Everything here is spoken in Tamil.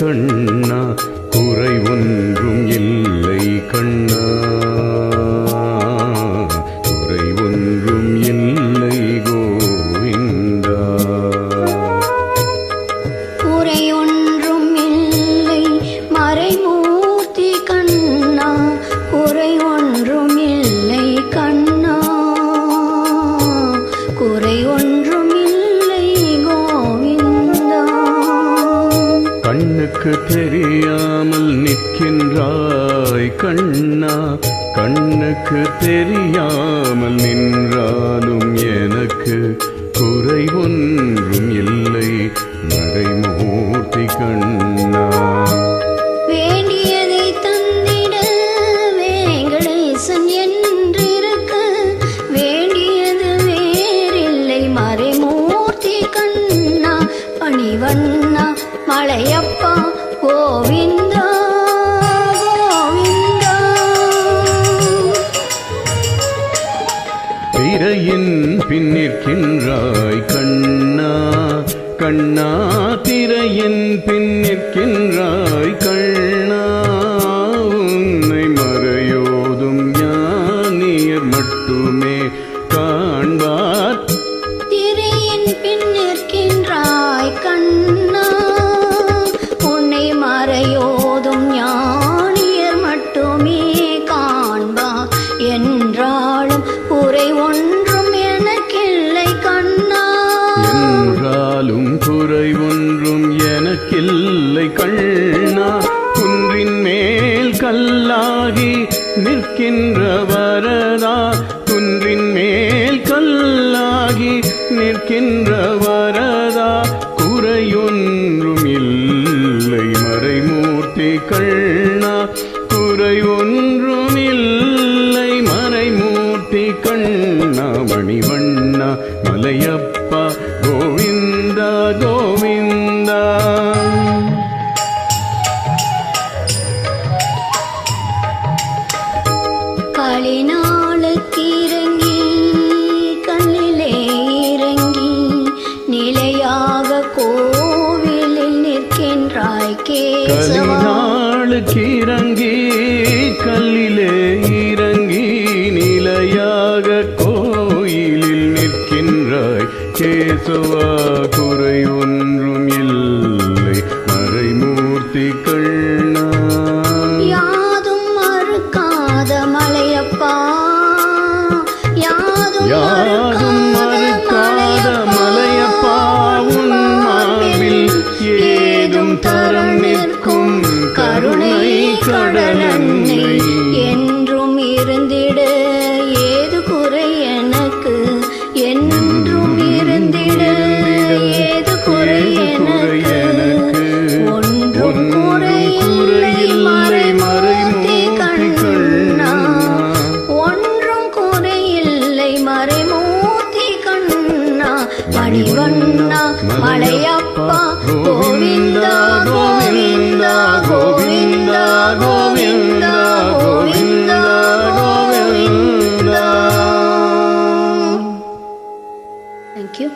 கண்ணா குறை ஒன்றும் இல்லை கண்ணா குறை ஒன்றும் இல்லை கோவிந்தா குறை ஒன்றும் இல்லை மறைமூர்த்தி கண்ணா குறை ஒன்றும் இல்லை கண்ணா குறை ஒன்றும் இல்லை கோவிந்தா கண்ணுக்கு தெரியாமல் நிற்கின்றாய் கண்ணா கண்ணுக்கு தெரியாமல் நின்றாலும் எனக்கு குறை ஒன்றும் இல்லை மறைமூர்த்தி கண்ணா வேண்டியதை தந்திட வேங்கடேசன் என்றிருக்க வேண்டியது வேறில்லை மறைமூர்த்தி கண்ணா பணிவண்ணா மலையப்பா கோவிந்தா கோவிந்தா திரையின் பின் நிற்கின்றாய் கண்ணா கண்ணா திரையின் பின் நிற்கின்றாய் கண்ணா உன்னை மறையோதும் ஞானியர் மட்டுமே காண்பார் திரையின் பின் நிற்கின்றாய் கண்ணா உன்னை மறையோதும் ஞானியர் மட்டுமே காண்பா என்றாலும் குறை ஒன்றும் எனக்கில்லை கண்ணா என்றாலும் குறை ஒன்றும் எனக்கில்லை கண்ணா குன்றின் மேல் கல்லாகி நிற்கின்ற வரதா குன்றின் மேல் கல்லாகி நிற்கின்ற வரதா குறையொன்றும் இல்லை மறைமூர்த்தி கண்ணா குறை ஒன்றும் இல்லை மறைமூர்த்தி கண்ணா மணிவண்ணா மலையப்பா கோவிந்தா கோவிந்தா களிநாளுக்கு இறங்கி கல்லிலே இறங்கி நிலையாக கோவிலில் நிற்கின்றாய் கேசவா கலிநாளுக்கு இறங்கி கல்லிலே இறங்கி நிலையாக கோயிலில் நிற்கின்றாய் கேசவா குறை ஒன்றும் இல்லை மறைமூர்த்தி கண்ணா யாதும் மறுக்காத மலையப்பா யாதும் மறுக்காத மலையப்பா உன் மார்பில் ஏதும் தரம் நிற்கும் கருணை கடலன்னை என்றும் இருந்திட ஏது குறை எனக்கு என்றும் இருந்திட ஏது குறை எனக்கு ஒன்றும் குறையில்லை மறைமூர்த்தி கண்ணா ஒன்றும் குறையில்லை மறைமூர்த்தி கண்ணா மணிவண்ணா மலையப்பா கோவிந்தா கோவிந்தா கோவிந்தா கோவிந்தா கோவிந்தா கோவிந்தா. Thank you.